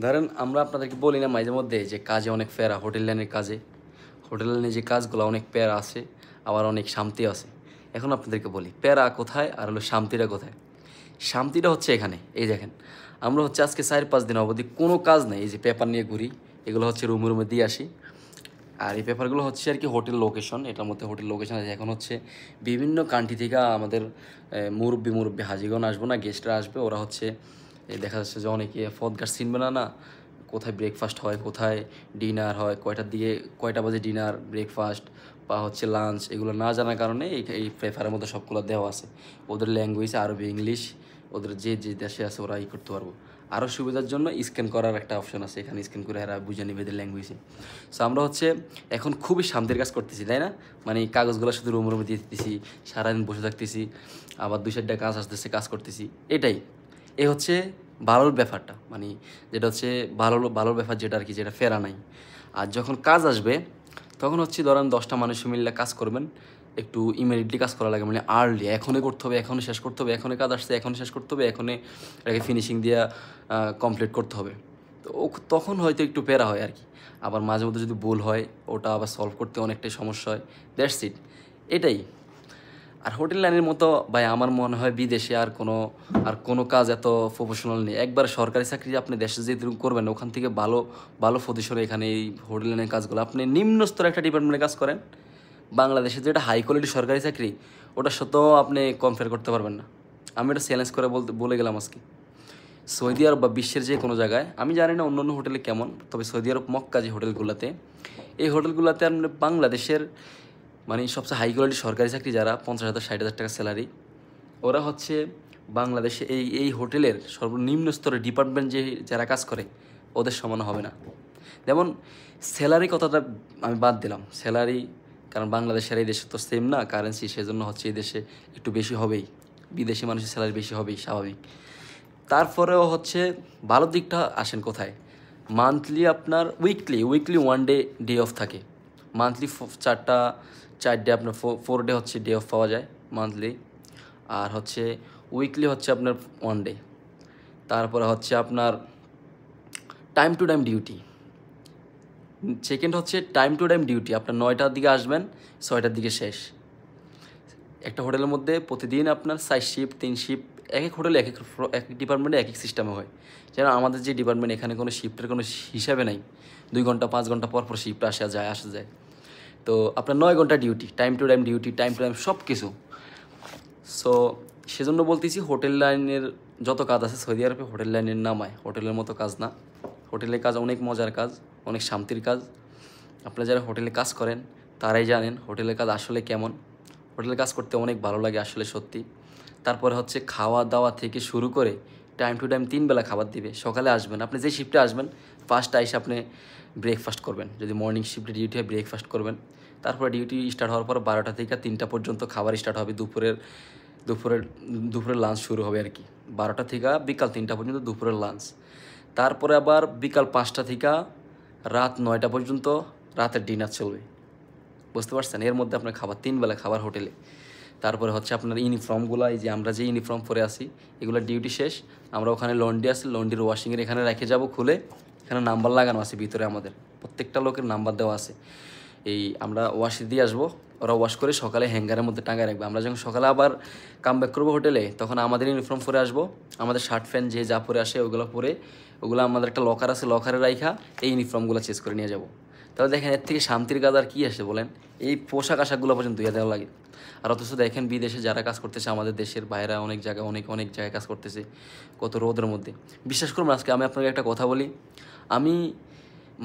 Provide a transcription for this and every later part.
ধরেন আমরা আপনাদেরকে বলি না মাঝে মধ্যে যে কাজে অনেক প্যারা, হোটেল লাইনের কাজে, হোটেল লাইনে যে কাজগুলো অনেক প্যারা আছে, আবার অনেক শান্তি আছে। এখন আপনাদেরকে বলি প্যারা কোথায় আর হলো শান্তিটা কোথায়। শান্তিটা হচ্ছে এখানে, এই দেখেন আমরা হচ্ছে আজকে 4-5 দিন অবধি কোনো কাজ নেই, এই যে পেপার নিয়ে ঘুরি, এগুলো হচ্ছে রুমে রুমে দিয়ে আসি। আর এই পেপারগুলো হচ্ছে আর কি হোটেল লোকেশন, এটার মধ্যে হোটেল লোকেশন আছে। এখন হচ্ছে বিভিন্ন কান্ট্রি থেকে আমাদের মুরব্বী হাজিগণ আসবো না, গেস্টরা আসবে, ওরা হচ্ছে দেখা যাচ্ছে যে অনেকে ফদগার চিনবে না, না কোথায় ব্রেকফাস্ট হয়, কোথায় ডিনার হয়, কয়টার দিকে, কয়টা বাজে ডিনার, ব্রেকফাস্ট বা হচ্ছে লাঞ্চ, এগুলো না জানার কারণে এই পেপারের মধ্যে সবগুলো দেওয়া আছে। ওদের ল্যাঙ্গুয়েজ আরবি, ইংলিশ, ওদের যে যে দেশে আছে ওরা করতে পারবো। আরও সুবিধার জন্য স্ক্যান করার একটা অপশন আছে, এখানে স্ক্যান করে এরা বুঝে নেবে এদের ল্যাঙ্গুয়েজে। সো আমরা হচ্ছে এখন খুবই শান্তির কাজ করতেছি, তাই না? মানে কাগজগুলো শুধু রুম রুমে দিয়ে দিতেছি, সারাদিন বসে থাকতেছি, আবার 2-4টা কাজ আসতেছে, কাজ করতেছি, এটাই। এ হচ্ছে ভালোর ব্যাপারটা, মানে যেটা হচ্ছে ভালোর ব্যাপার, যেটা আর কি, যেটা ফেরা নাই। আর যখন কাজ আসবে তখন হচ্ছে ধরেন 10টা মানুষ মিললে কাজ করবেন, একটু ইমিডিয়েটলি কাজ করা লাগে, মানে আর্লি, এখনই করতে হবে, এখনই শেষ করতে হবে, এখনই কাজ আসছে, এখনই শেষ করতে হবে, এখনই এটাকে ফিনিশিং দিয়ে কমপ্লিট করতে হবে। তো তখন হয়তো একটু প্যারা হয় আর কি। আবার মাঝে মধ্যে যদি ভুল হয়, ওটা আবার সলভ করতে অনেকটাই সমস্যা হয়। দ্যাটস ইট, এটাই। আর হোটেল লাইনের মতো ভাই আমার মনে হয় বিদেশে আর কোনো কাজ এত প্রফেশনাল নেই। একবার সরকারি চাকরি আপনি দেশে যেহেতু করবেন, ওখান থেকে ভালো ভালো প্রতিষ্ঠানে এখানে এই হোটেল লাইনের কাজগুলো আপনি নিম্ন স্তরে একটা ডিপার্টমেন্টে কাজ করেন, বাংলাদেশে যেটা হাই কোয়ালিটি সরকারি চাকরি, ওটার সাথেও আপনি কম্পেয়ার করতে পারবেন না। আমি এটা চ্যালেঞ্জ করে বলে গেলাম আজকে। সৌদি আরব বা বিশ্বের যে কোনো জায়গায়, আমি জানি না অন্য অন্য হোটেলে কেমন, তবে সৌদি আরব মক্কা যে হোটেলগুলোতে, এই হোটেলগুলোতে আপনি বাংলাদেশের মানে সবচেয়ে হাই কোয়ালিটি সরকারি চাকরি যারা, 50,000 60,000 টাকা স্যালারি, ওরা হচ্ছে বাংলাদেশে এই হোটেলের সর্বনিম্ন স্তরে ডিপার্টমেন্ট যে যারা কাজ করে, ওদের সমান হবে না। যেমন স্যালারি কথাটা আমি বাদ দিলাম, স্যালারি, কারণ বাংলাদেশের এই দেশে তো সেম না কারেন্সি, সেজন্য হচ্ছে এই দেশে একটু বেশি হবেই, বিদেশি মানুষের স্যালারি বেশি হবেই, স্বাভাবিক। তারপরেও হচ্ছে ভালো দিকটা আসেন কোথায়, মান্থলি আপনার উইকলি 1 ডে অফ থাকে, মান্থলি 4 ডে আপনার 4 ডে হচ্ছে ডে অফ পাওয়া যায় মান্থলি। আর হচ্ছে উইকলি হচ্ছে আপনার 1 ডে। তারপরে হচ্ছে আপনার time to time duty, second হচ্ছে টাইম টু টাইম ডিউটি, আপনার 9টার দিকে আসবেন, 6টার দিকে শেষ। একটা হোটেলের মধ্যে প্রতিদিন আপনার 4 শিফট 3 শিফট, এক এক হোটেলে এক এক ডিপার্টমেন্টে এক এক সিস্টেমে হয়। যেন আমাদের যে ডিপার্টমেন্ট, এখানে কোনো শিফটের কোনো হিসাবে নাই, 2 ঘন্টা 5 ঘন্টা পর পর শিফট আসা যায়। তো আপনার 9 ঘন্টা duty, time to time duty, time to time সব কিছু। সো সেজন্য বলতেছি হোটেল লাইনের যত কাজ আছে সৌদি আরবে, হোটেল লাইনের নামায় হোটেলের মতো কাজ না। হোটেলের কাজ অনেক মজার কাজ, অনেক শান্তির কাজ। আপনারা যারা হোটেলে কাজ করেন তারাই জানেন হোটেলের কাজ আসলে কেমন। হোটেলের কাজ করতে অনেক ভালো লাগে আসলে, সত্যি। তারপরে হচ্ছে খাওয়া দাওয়া থেকে শুরু করে টাইম টু টাইম 3 বেলা খাবার দিবে। সকালে আসবেন, আপনি যে শিফটে আসবেন, ফার্স্ট এসে আপনি ব্রেকফাস্ট করবেন, যদি মর্নিং শিফটে ডিউটি হয় ব্রেকফাস্ট করবেন। তারপরে ডিউটি স্টার্ট হওয়ার পর 12টা থেকে 3টা পর্যন্ত খাবার স্টার্ট হবে, দুপুরের দুপুরের লাঞ্চ শুরু হবে আর কি। 12টা থেকে বিকাল 3টা পর্যন্ত দুপুরের লাঞ্চ। তারপরে আবার বিকাল 5টা থেকে রাত 9টা পর্যন্ত রাতের ডিনার চলবে। বুঝতে পারছেন? এর মধ্যে আপনার খাবার 3 বেলা খাবার হোটেলে। তারপরে হচ্ছে আপনার ইউনিফর্মগুলো, এই যে আমরা যে ইউনিফর্ম পরে আসি, এগুলো ডিউটি শেষ, আমরা ওখানে লন্ড্রি আছে, লন্ড্রির ওয়াশিংয়ের এখানে রেখে যাব খুলে। এখানে নাম্বার লাগানো আছে ভিতরে, আমাদের প্রত্যেকটা লোকের নাম্বার দেওয়া আছে। এই আমরা ওয়াশে দিয়ে আসবো, ওরা ওয়াশ করে সকালে হ্যাঙ্গারের মধ্যে টাঙায় রাখবে। আমরা যখন সকালে আবার কাম ব্যাক করবো হোটেলে, তখন আমাদের ইউনিফর্ম পরে আসবো, আমাদের শার্ট প্যান্ট যে যা পরে আসে ওগুলো পরে, ওগুলো আমাদের একটা লকার আছে, লকারে রাইখা এই ইউনিফর্মগুলো চেঞ্জ করে নিয়ে যাবো। তাহলে দেখেন এর থেকে শান্তির কাজ আর কী আসে বলেন? এই পোশাক আশাকগুলো পর্যন্ত ধুয়ে দেওয়া লাগে। আর অথচ দেখেন বিদেশে যারা কাজ করতেছে, আমাদের দেশের বাইরে অনেক জায়গায় অনেক জায়গায় কাজ করতেছে, কত রোদের মধ্যে। বিশ্বাস করুন, আজকে আমি আপনাকে একটা কথা বলি, আমি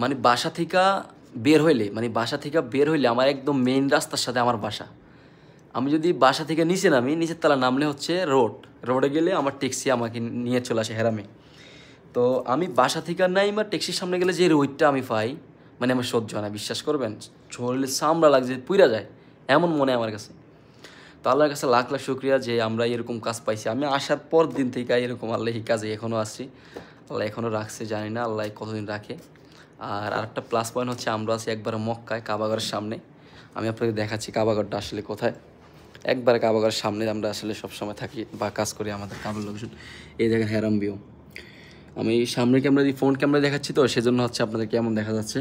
মানে বাসা থেকে বের হইলে আমার একদম মেইন রাস্তার সাথে আমার বাসা। আমি যদি বাসা থেকে নিচে নামি, নিচের তলা নামলে হচ্ছে রোডে গেলে আমার ট্যাক্সি আমাকে নিয়ে চলে আসে হেরামে। তো আমি বাসা থেকে নাই বা ট্যাক্সির সামনে গেলে যে রোদটা আমি পাই, মানে আমার সহ্য হয় না, বিশ্বাস করবেন। শরীরে চামড়া লাগছে, পুইরা যায়, এমন মনে হয় আমার কাছে। তো আল্লাহর কাছে লাখ লাখ শুক্রিয়া যে আমরা এরকম কাজ পাইছি। আমি আসার পর দিন থেকে এরকম আল্লাহ এই কাজে এখনও আসছি। আল্লাহ এখনও রাখছে, জানি না আল্লাহ কতদিন রাখে। আর আরেকটা প্লাস পয়েন্ট হচ্ছে আমরা আছি একবারে মক্কায়, কাবাগরের সামনে। আমি আপনাকে দেখাচ্ছি কাবাগরটা আসলে কোথায়। একবারে কাবাগরের সামনে আমরা আসলে সবসময় থাকি বা কাজ করি, আমাদের কাবার লোকজন। এই দেখেন হ্যারাম ভিউ, আমি সামনের ক্যামেরা দিয়ে ফ্রন্ট ক্যামেরা দেখাচ্ছি তো সেজন্য হচ্ছে আপনাদের কেমন দেখা যাচ্ছে।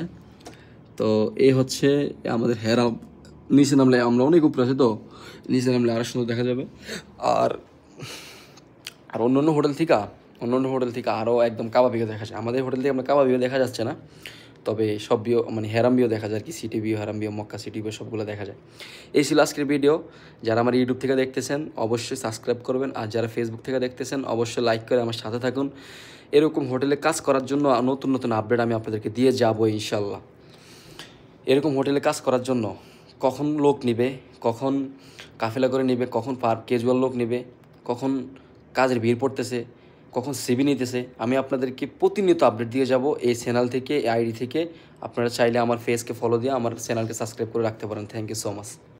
তো এই হচ্ছে আমাদের হেরা, নিচে নামলে আমরা অনেক উপরে আছি তো নিচে নামলে আরও সুন্দর দেখা যাবে। আর আর অন্য অন্য হোটেল থেকে আরও একদম কাবা ভিউ দেখা যায়। আমাদের হোটেল থেকে আমরা কাবা ভিউ দেখা যাচ্ছে না, তবে সব ভিউ মানে হেরাম ভিউ দেখা যায় আর কি, city view, Haram view, Mecca city view সবগুলো দেখা যায়। এই ছিল আজকের ভিডিও। যারা আমার ইউটিউব থেকে দেখতেছেন অবশ্যই সাবস্ক্রাইব করবেন, আর যারা ফেসবুক থেকে দেখতেছেন অবশ্যই লাইক করে আমার সাথে থাকুন। এরকম হোটেলে কাজ করার জন্য নতুন নতুন আপডেট আমি আপনাদেরকে দিয়ে যাবো ইনশাল্লাহ। এরকম হোটেলে কাজ করার জন্য কখন লোক নিবে, কখন কাফেলা করে নিবে, কখন ক্যাজুয়াল লোক নিবে, কখন কাজের ভিড় পড়তেছে, কখন সিভি নিতেছে, আমি আপনাদেরকে প্রতিনিয়ত আপডেট দিয়ে যাব এই চ্যানেল থেকে, এই আইডি থেকে। আপনারা চাইলে আমার ফেসকে ফলো দিয়ে আমার চ্যানেলকে সাবস্ক্রাইব করে রাখতে পারেন। Thank you so much.